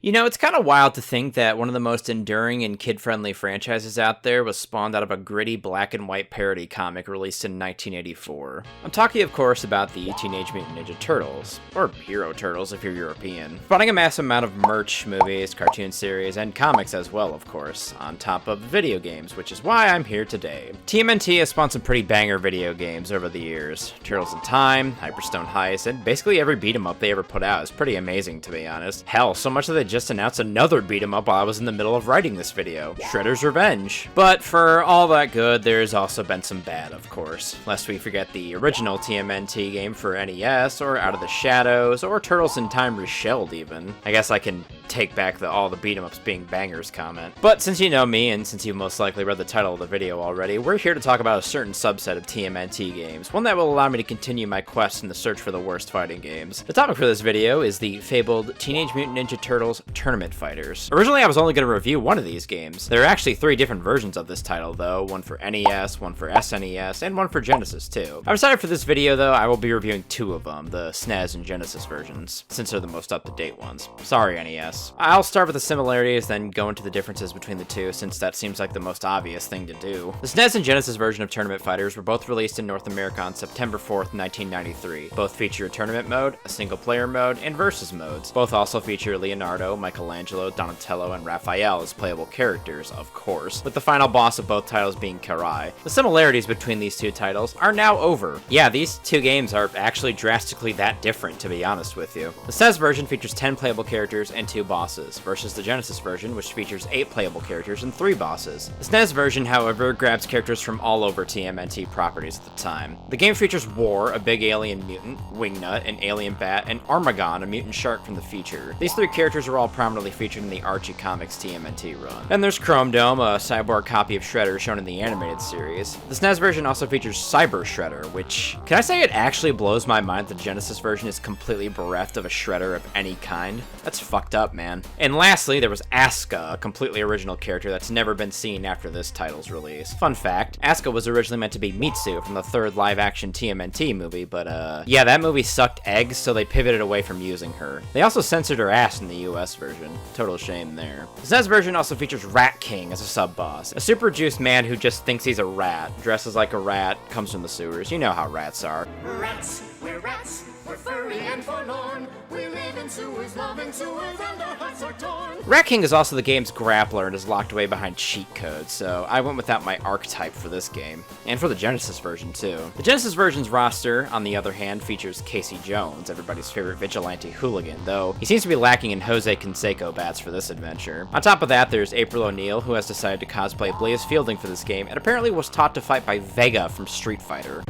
You know, it's kind of wild to think that one of the most enduring and kid-friendly franchises out there was spawned out of a gritty black and white parody comic released in 1984. I'm talking, of course, about the Teenage Mutant Ninja Turtles, or Hero Turtles if you're European, spawning a massive amount of merch, movies, cartoon series, and comics as well, of course, on top of video games, which is why I'm here today. TMNT has spawned some pretty banger video games over the years. Turtles in Time, Hyperstone Heist, and basically every beat-em-up they ever put out is pretty amazing, to be honest. Hell, so much that they just announced another beat-em-up while I was in the middle of writing this video, Shredder's Revenge. But for all that good, there's also been some bad, of course. Lest we forget the original TMNT game for NES, or Out of the Shadows, or Turtles in Time Reshelled even. I guess I can take back all the beat-em-ups being bangers comment. But since you know me, and since you most likely read the title of the video already, we're here to talk about a certain subset of TMNT games, one that will allow me to continue my quest in the search for the worst fighting games. The topic for this video is the fabled Teenage Mutant Ninja Turtles Tournament Fighters. Originally, I was only going to review one of these games. There are actually 3 different versions of this title though, one for NES, one for SNES, and one for Genesis too. I've decided for this video though, I will be reviewing 2 of them, the SNES and Genesis versions, since they're the most up-to-date ones. Sorry NES. I'll start with the similarities, then go into the differences between the two, since that seems like the most obvious thing to do. The SNES and Genesis version of Tournament Fighters were both released in North America on September 4th, 1993. Both feature a tournament mode, a single-player mode, and versus modes. Both also feature Leonardo, Michelangelo, Donatello, and Raphael as playable characters, of course, with the final boss of both titles being Karai. The similarities between these 2 titles are now over. Yeah, these 2 games are actually drastically that different, to be honest with you. The SNES version features 10 playable characters and 2 bosses, versus the Genesis version, which features 8 playable characters and 3 bosses. The SNES version, however, grabs characters from all over TMNT properties at the time. The game features War, a big alien mutant, Wingnut, an alien bat, and Armagon, a mutant shark from the future. These 3 characters are all prominently featured in the Archie Comics TMNT run. Then there's Chrome Dome, a cyborg copy of Shredder shown in the animated series. The SNES version also features Cyber Shredder, which, can I say it actually blows my mind that the Genesis version is completely bereft of a Shredder of any kind? That's fucked up, man. And lastly, there was Asuka, a completely original character that's never been seen after this title's release. Fun fact, Asuka was originally meant to be Mitsu from the 3rd live-action TMNT movie, but yeah, that movie sucked eggs, so they pivoted away from using her. They also censored her ass in the US version. Total shame there. The SNES version also features Rat King as a sub-boss, a super juiced man who just thinks he's a rat, dresses like a rat, comes from the sewers. You know how rats are. Rats, we're furry and forlorn. We live in sewers, loving sewers, and our hearts are torn. Rat King is also the game's grappler and is locked away behind cheat codes, so I went without my archetype for this game. And for the Genesis version, too. The Genesis version's roster, on the other hand, features Casey Jones, everybody's favorite vigilante hooligan, though he seems to be lacking in Jose Canseco bats for this adventure. On top of that, there's April O'Neil, who has decided to cosplay Blaze Fielding for this game, and apparently was taught to fight by Vega from Street Fighter.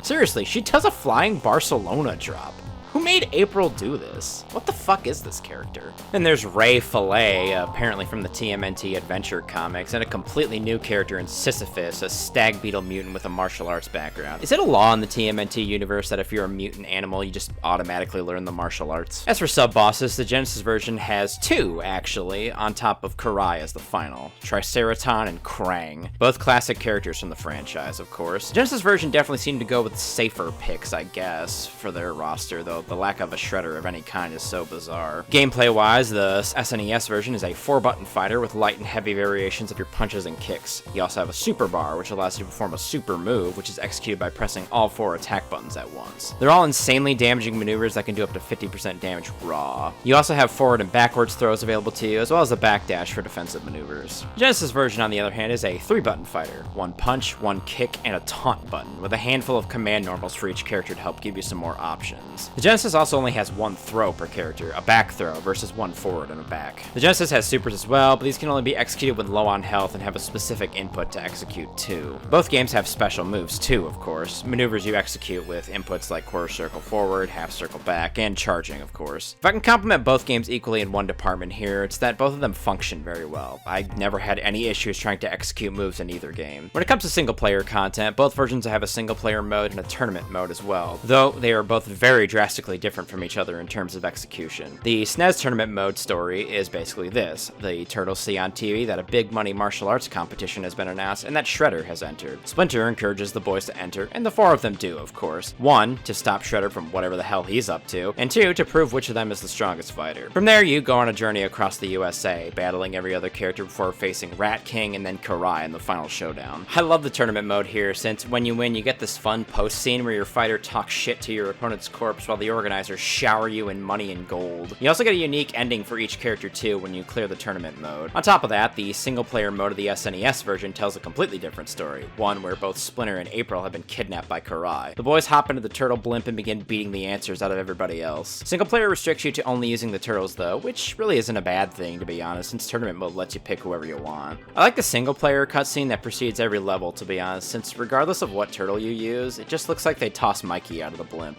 Seriously, she does a flying Barcelona drop. Who made April do this? What the fuck is this character? Then there's Ray Fillet, apparently from the TMNT Adventure comics, and a completely new character in Sisyphus, a stag beetle mutant with a martial arts background. Is it a law in the TMNT universe that if you're a mutant animal, you just automatically learn the martial arts? As for sub-bosses, the Genesis version has 2, actually, on top of Karai as the final. Triceraton and Krang. Both classic characters from the franchise, of course. The Genesis version definitely seemed to go with safer picks, I guess, for their roster, though the lack of a Shredder of any kind is so bizarre. Gameplay-wise, the SNES version is a 4-button fighter with light and heavy variations of your punches and kicks. You also have a super bar, which allows you to perform a super move, which is executed by pressing all 4 attack buttons at once. They're all insanely damaging maneuvers that can do up to 50% damage raw. You also have forward and backwards throws available to you, as well as a backdash for defensive maneuvers. The Genesis version, on the other hand, is a 3-button fighter. 1 punch, 1 kick, and a taunt button, with a handful of command normals for each character to help give you some more options. The Genesis also only has 1 throw per character, a back throw versus 1 forward and a back. The Genesis has supers as well, but these can only be executed when low on health and have a specific input to execute too. Both games have special moves too, of course, maneuvers you execute with inputs like quarter circle forward, half circle back, and charging, of course. If I can compliment both games equally in one department here, it's that both of them function very well. I never had any issues trying to execute moves in either game. When it comes to single-player content, both versions have a single-player mode and a tournament mode as well, though they are both very drastically drastically different from each other in terms of execution. The SNES tournament mode story is basically this. The Turtles see on TV that a big money martial arts competition has been announced and that Shredder has entered. Splinter encourages the boys to enter, and the four of them do, of course. 1, to stop Shredder from whatever the hell he's up to, and 2, to prove which of them is the strongest fighter. From there, you go on a journey across the USA, battling every other character before facing Rat King and then Karai in the final showdown. I love the tournament mode here, since when you win, you get this fun post scene where your fighter talks shit to your opponent's corpse while the organizers shower you in money and gold. You also get a unique ending for each character too when you clear the tournament mode. On top of that, the single player mode of the SNES version tells a completely different story, one where both Splinter and April have been kidnapped by Karai. The boys hop into the turtle blimp and begin beating the answers out of everybody else. Single player restricts you to only using the turtles though, which really isn't a bad thing to be honest, since tournament mode lets you pick whoever you want. I like the single player cutscene that precedes every level to be honest, since regardless of what turtle you use, it just looks like they toss Mikey out of the blimp.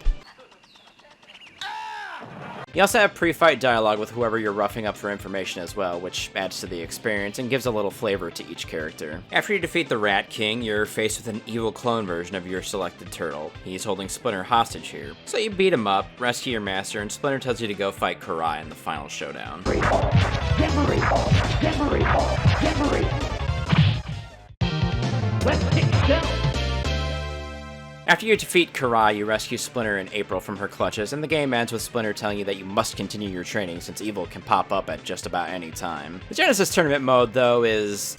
You also have pre-fight dialogue with whoever you're roughing up for information as well, which adds to the experience and gives a little flavor to each character. After you defeat the Rat King, you're faced with an evil clone version of your selected turtle. He's holding Splinter hostage here. So you beat him up, rescue your master, and Splinter tells you to go fight Karai in the final showdown. Let's take down. After you defeat Karai, you rescue Splinter and April from her clutches, and the game ends with Splinter telling you that you must continue your training since evil can pop up at just about any time. The Genesis tournament mode, though, is...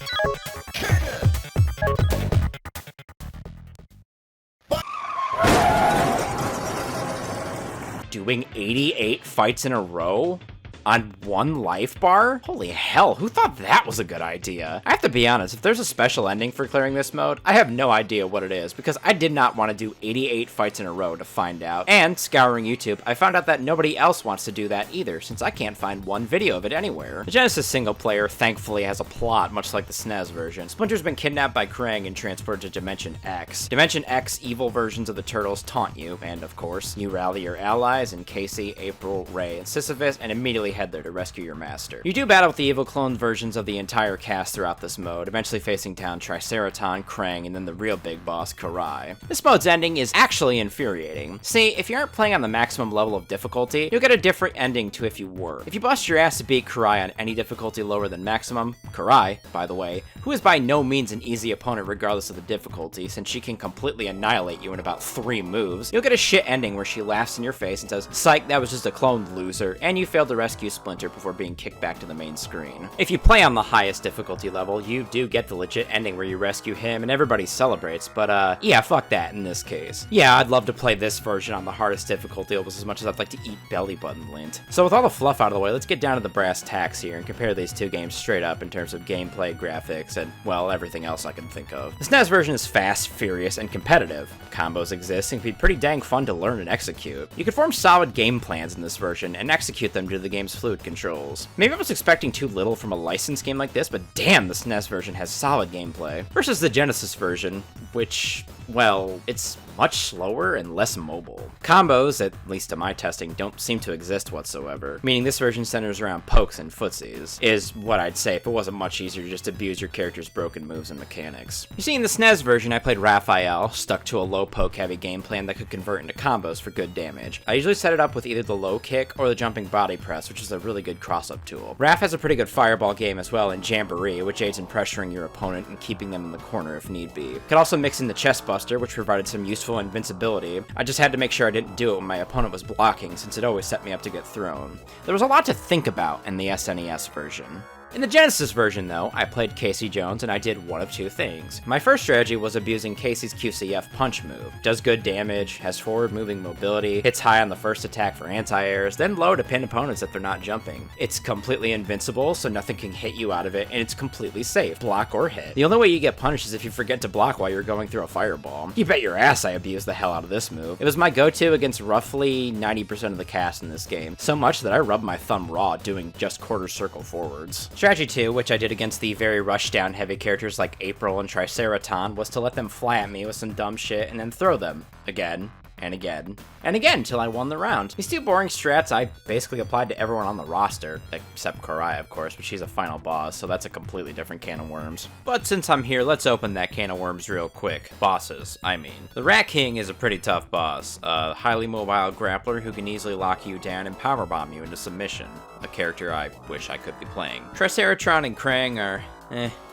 doing 88 fights in a row? On one life bar? Holy hell, who thought that was a good idea? I have to be honest, if there's a special ending for clearing this mode, I have no idea what it is, because I did not want to do 88 fights in a row to find out. And, scouring YouTube, I found out that nobody else wants to do that either, since I can't find one video of it anywhere. The Genesis single player, thankfully, has a plot, much like the SNES version. Splinter's been kidnapped by Krang and transported to Dimension X. Dimension X evil versions of the Turtles taunt you, and of course, you rally your allies in Casey, April, Ray, and Sisyphus, and immediately head there to rescue your master. You do battle with the evil clone versions of the entire cast throughout this mode, eventually facing down Triceraton, Krang, and then the real big boss, Karai. This mode's ending is actually infuriating. See, if you aren't playing on the maximum level of difficulty, you'll get a different ending to if you were. If you bust your ass to beat Karai on any difficulty lower than maximum, Karai, by the way, who is by no means an easy opponent regardless of the difficulty, since she can completely annihilate you in about 3 moves, you'll get a shit ending where she laughs in your face and says, "Psych, that was just a clone, loser," and you failed to rescue Splinter before being kicked back to the main screen. If you play on the highest difficulty level, you do get the legit ending where you rescue him and everybody celebrates, but yeah, fuck that in this case. Yeah, I'd love to play this version on the hardest difficulty almost as much as I'd like to eat belly button lint. So with all the fluff out of the way, let's get down to the brass tacks here and compare these two games straight up in terms of gameplay, graphics, and, well, everything else I can think of. The SNES version is fast, furious, and competitive. Combos exist and can be pretty dang fun to learn and execute. You can form solid game plans in this version and execute them due to the game's fluid controls. Maybe I was expecting too little from a licensed game like this, but damn, the SNES version has solid gameplay. Versus the Genesis version, which, well, it's much slower and less mobile. Combos, at least to my testing, don't seem to exist whatsoever, meaning this version centers around pokes and footsies, is what I'd say if it wasn't much easier to just abuse your character's broken moves and mechanics. You see, in the SNES version, I played Raphael, stuck to a low poke-heavy game plan that could convert into combos for good damage. I usually set it up with either the low kick or the jumping body press, which is a really good cross-up tool. Raph has a pretty good fireball game as well in Jamboree, which aids in pressuring your opponent and keeping them in the corner if need be. Could also mix in the chest buster, which provided some useful invincibility. I just had to make sure I didn't do it when my opponent was blocking, since it always set me up to get thrown. There was a lot to think about in the SNES version. In the Genesis version, though, I played Casey Jones and I did one of two things. My first strategy was abusing Casey's QCF punch move. Does good damage, has forward moving mobility, hits high on the first attack for anti-airs, then low to pin opponents if they're not jumping. It's completely invincible, so nothing can hit you out of it, and it's completely safe, block or hit. The only way you get punished is if you forget to block while you're going through a fireball. You bet your ass I abused the hell out of this move. It was my go-to against roughly 90% of the cast in this game, so much that I rubbed my thumb raw doing just quarter circle forwards. Strategy 2, which I did against the very rush-down heavy characters like April and Triceraton, was to let them fly at me with some dumb shit and then throw them. Again and again, and again until I won the round. These two boring strats I basically applied to everyone on the roster, except Koraya, of course, but she's a final boss, so that's a completely different can of worms. But since I'm here, let's open that can of worms real quick. Bosses, I mean. The Rat King is a pretty tough boss, a highly mobile grappler who can easily lock you down and powerbomb you into submission, a character I wish I could be playing. Triceratron and Krang are,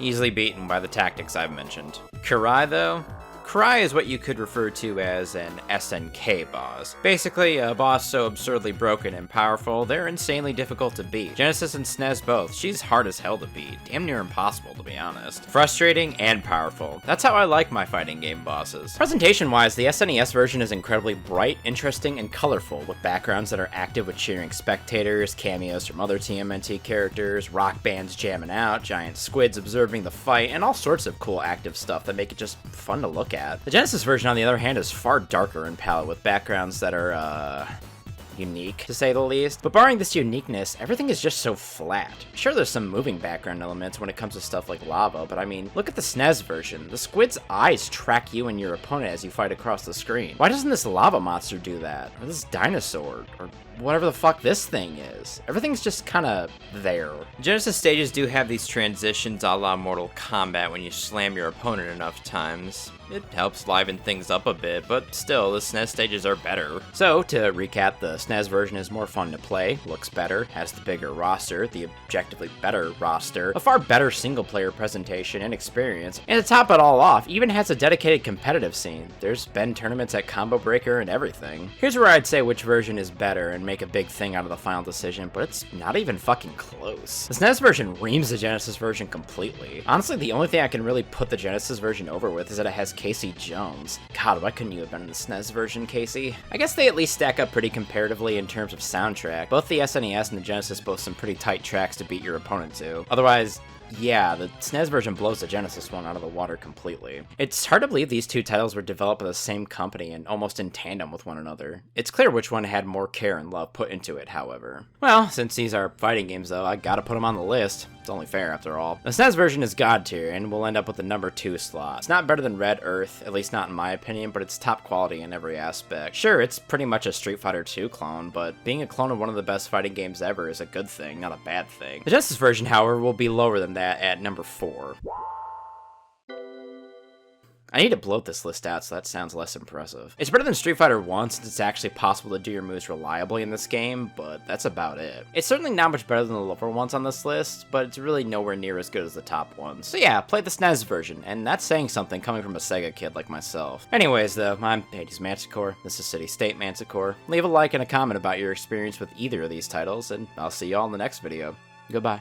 easily beaten by the tactics I've mentioned. Kurai, though? Kurai is what you could refer to as an SNK boss. Basically, a boss so absurdly broken and powerful, they're insanely difficult to beat. Genesis and SNES both, she's hard as hell to beat. Damn near impossible, to be honest. Frustrating and powerful. That's how I like my fighting game bosses. Presentation-wise, the SNES version is incredibly bright, interesting, and colorful, with backgrounds that are active with cheering spectators, cameos from other TMNT characters, rock bands jamming out, giant squids observing the fight, and all sorts of cool active stuff that make it just fun to look at. The Genesis version, on the other hand, is far darker in palette, with backgrounds that are, unique, to say the least. But barring this uniqueness, everything is just so flat. Sure, there's some moving background elements when it comes to stuff like lava, but I mean, look at the SNES version. The squid's eyes track you and your opponent as you fight across the screen. Why doesn't this lava monster do that? Or this dinosaur? Or whatever the fuck this thing is. Everything's just kinda there. Genesis stages do have these transitions a la Mortal Kombat when you slam your opponent enough times. It helps liven things up a bit, but still, the SNES stages are better. So, to recap, the SNES version is more fun to play, looks better, has the bigger roster, the objectively better roster, a far better single-player presentation and experience, and to top it all off, even has a dedicated competitive scene. There's been tournaments at Combo Breaker and everything. Here's where I'd say which version is better and make a big thing out of the final decision, but it's not even fucking close. The SNES version reams the Genesis version completely. Honestly, the only thing I can really put the Genesis version over with is that it has Casey Jones. God, why couldn't you have been in the SNES version, Casey? I guess they at least stack up pretty comparatively in terms of soundtrack. Both the SNES and the Genesis boast some pretty tight tracks to beat your opponent to. Otherwise, yeah, the SNES version blows the Genesis one out of the water completely. It's hard to believe these two titles were developed by the same company and almost in tandem with one another. It's clear which one had more care and love put into it, however. Well, since these are fighting games though, I gotta put them on the list. It's only fair after all. The SNES version is god tier and will end up with the number 2 slot. It's not better than Red Earth, at least not in my opinion, but it's top quality in every aspect. Sure, it's pretty much a Street Fighter 2 clone, but being a clone of one of the best fighting games ever is a good thing, not a bad thing. The Genesis version, however, will be lower than that at number 4. I need to bloat this list out so that sounds less impressive. It's better than Street Fighter 1 since it's actually possible to do your moves reliably in this game, but that's about it. It's certainly not much better than the lower ones on this list, but it's really nowhere near as good as the top ones. So yeah, play the SNES version, and that's saying something coming from a Sega kid like myself. Anyways though, I'm Hades Manticore, this is City State Manticore. Leave a like and a comment about your experience with either of these titles, and I'll see y'all in the next video. Goodbye.